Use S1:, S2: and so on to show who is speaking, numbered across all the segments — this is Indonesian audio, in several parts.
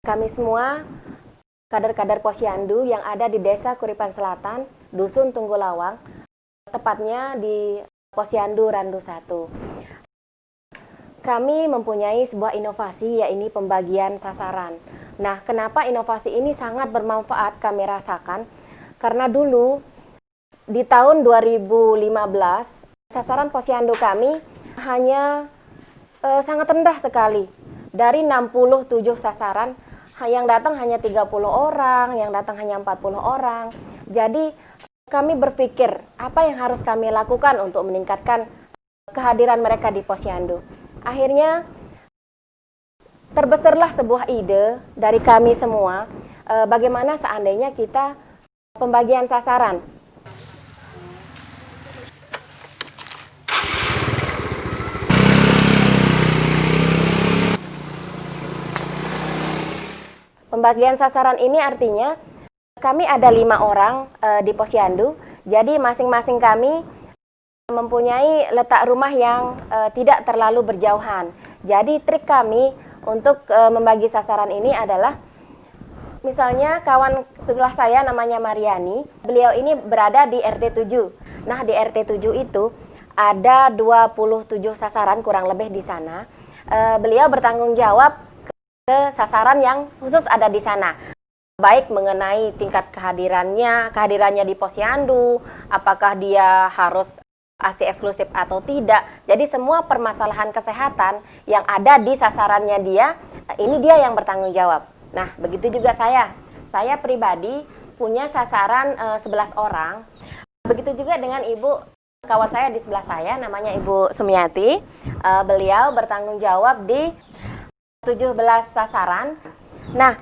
S1: Kami semua kader-kader Posyandu yang ada di Desa Kuripan Selatan, Dusun Tunggulawang, tepatnya di Posyandu Randu 1. Kami mempunyai sebuah inovasi, yaitu pembagian sasaran. Nah, kenapa inovasi ini sangat bermanfaat kami rasakan? Karena dulu di tahun 2015, sasaran Posyandu kami hanya sangat rendah sekali. Dari 67 sasaran, yang datang hanya 30 orang, yang datang hanya 40 orang. Jadi kami berpikir, apa yang harus kami lakukan untuk meningkatkan kehadiran mereka di Posyandu. Akhirnya terbesarlah sebuah ide dari kami semua, bagaimana seandainya kita pembagian sasaran. Pembagian sasaran ini artinya kami ada 5 orang di Posyandu, jadi masing-masing kami mempunyai letak rumah yang tidak terlalu berjauhan. Jadi trik kami untuk membagi sasaran ini adalah, misalnya kawan sebelah saya namanya Mariani, beliau ini berada di RT 7. Nah, di RT 7 itu ada 27 sasaran kurang lebih di sana. Beliau bertanggung jawab ke sasaran yang khusus ada di sana. Baik mengenai tingkat kehadirannya di Posyandu, apakah dia harus ASI eksklusif atau tidak. Jadi semua permasalahan kesehatan yang ada di sasarannya dia, ini dia yang bertanggung jawab. Nah, begitu juga saya. Saya pribadi punya sasaran 11 orang. Begitu juga dengan ibu kawan saya di sebelah saya, namanya Ibu Sumiati. Beliau bertanggung jawab di 17 sasaran. Nah,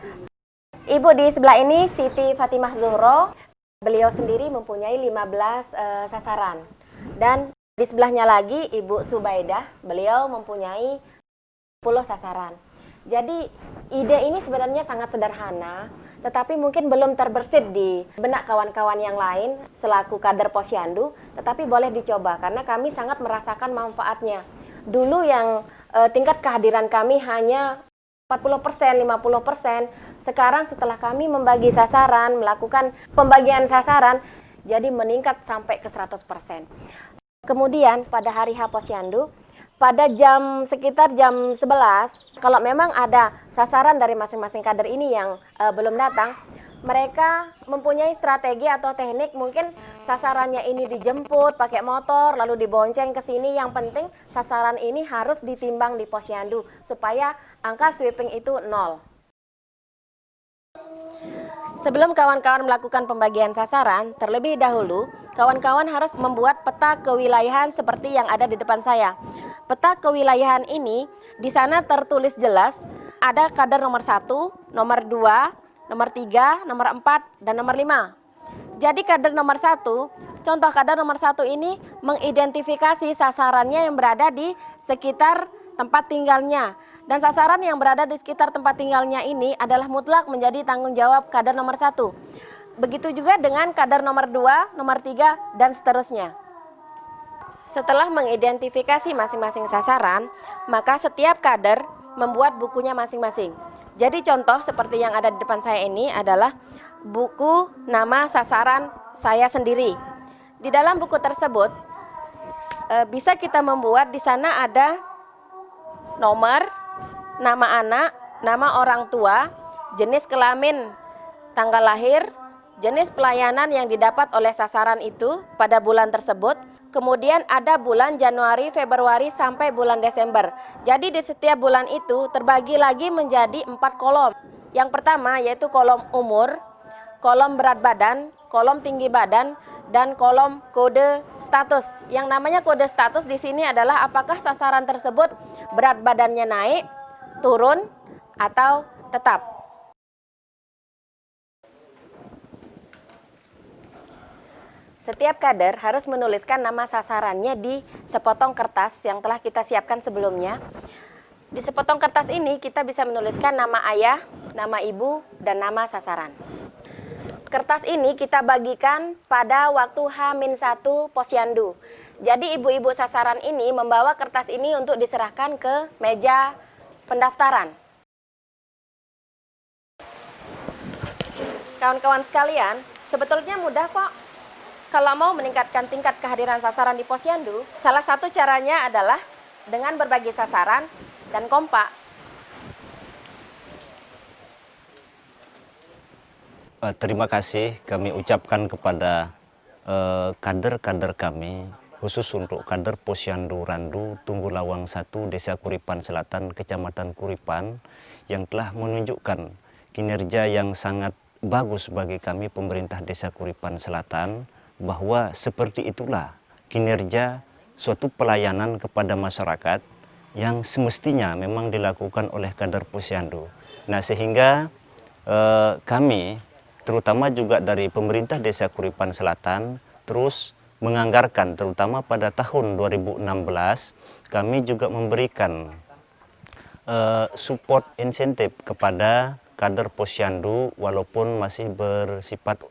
S1: ibu di sebelah ini Siti Fatimah Zuhro. Beliau sendiri mempunyai 15 sasaran. Dan di sebelahnya lagi Ibu Subaidah, beliau mempunyai 10 sasaran. Jadi ide ini sebenarnya sangat sederhana, tetapi mungkin belum terbersit di benak kawan-kawan yang lain selaku kader Posyandu, tetapi boleh dicoba karena kami sangat merasakan manfaatnya. Dulu yang tingkat kehadiran kami hanya 40%, 50%, sekarang setelah kami membagi sasaran, melakukan pembagian sasaran, jadi meningkat sampai ke 100%. Kemudian pada hari H Posyandu, pada sekitar jam 11, kalau memang ada sasaran dari masing-masing kader ini yang belum datang, mereka mempunyai strategi atau teknik, mungkin sasarannya ini dijemput pakai motor, lalu dibonceng ke sini. Yang penting sasaran ini harus ditimbang di Posyandu, supaya angka sweeping itu 0. Sebelum kawan-kawan melakukan pembagian sasaran, terlebih dahulu, kawan-kawan harus membuat peta kewilayahan seperti yang ada di depan saya. Peta kewilayahan ini, di sana tertulis jelas, ada kader nomor 1, nomor 2, nomor 3, nomor 4, dan nomor 5. Jadi kader nomor 1, contoh kader nomor 1 ini mengidentifikasi sasarannya yang berada di sekitar tempat tinggalnya. Dan sasaran yang berada di sekitar tempat tinggalnya ini adalah mutlak menjadi tanggung jawab kader nomor 1. Begitu juga dengan kader nomor 2, nomor 3, dan seterusnya. Setelah mengidentifikasi masing-masing sasaran, maka setiap kader membuat bukunya masing-masing. Jadi contoh seperti yang ada di depan saya ini adalah buku nama sasaran saya sendiri. Di dalam buku tersebut bisa kita membuat, di sana ada nomor, nama anak, nama orang tua, jenis kelamin, tanggal lahir, jenis pelayanan yang didapat oleh sasaran itu pada bulan tersebut. Kemudian ada bulan Januari, Februari, sampai bulan Desember. Jadi di setiap bulan itu terbagi lagi menjadi 4 kolom. Yang pertama yaitu kolom umur, kolom berat badan, kolom tinggi badan, dan kolom kode status. Yang namanya kode status di sini adalah apakah sasaran tersebut berat badannya naik, turun, atau tetap. Setiap kader harus menuliskan nama sasarannya di sepotong kertas yang telah kita siapkan sebelumnya. Di sepotong kertas ini kita bisa menuliskan nama ayah, nama ibu, dan nama sasaran. Kertas ini kita bagikan pada waktu H-1 Posyandu. Jadi ibu-ibu sasaran ini membawa kertas ini untuk diserahkan ke meja pendaftaran. Kawan-kawan sekalian, sebetulnya mudah kok. Kalau mau meningkatkan tingkat kehadiran sasaran di Posyandu, salah satu caranya adalah dengan berbagi sasaran dan kompak.
S2: Terima kasih kami ucapkan kepada kader-kader kami, khusus untuk kader Posyandu Randu, Tunggu Lawang 1, Desa Kuripan Selatan, Kecamatan Kuripan, yang telah menunjukkan kinerja yang sangat bagus bagi kami pemerintah Desa Kuripan Selatan, bahwa seperti itulah kinerja suatu pelayanan kepada masyarakat yang semestinya memang dilakukan oleh kader Posyandu. Nah, sehingga kami terutama juga dari pemerintah Desa Kuripan Selatan terus menganggarkan, terutama pada tahun 2016 kami juga memberikan support insentif kepada kader Posyandu walaupun masih bersifat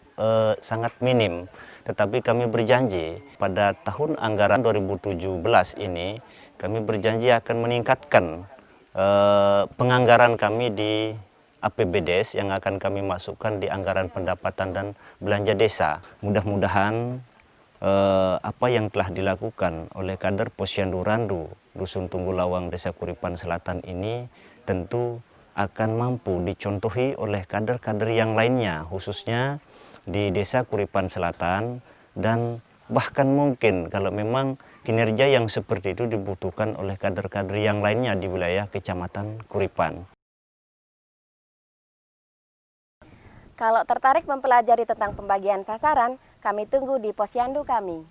S2: sangat minim, tetapi kami berjanji pada tahun anggaran 2017 ini kami berjanji akan meningkatkan penganggaran kami di APBDes yang akan kami masukkan di anggaran pendapatan dan belanja desa. Mudah-mudahan apa yang telah dilakukan oleh kader Posyandu Randu, Dusun Tunggu Lawang, Desa Kuripan Selatan ini tentu akan mampu dicontohi oleh kader-kader yang lainnya, khususnya di Desa Kuripan Selatan, dan bahkan mungkin kalau memang kinerja yang seperti itu dibutuhkan oleh kader-kader yang lainnya di wilayah Kecamatan Kuripan.
S1: Kalau tertarik mempelajari tentang pembagian sasaran, kami tunggu di Posyandu kami.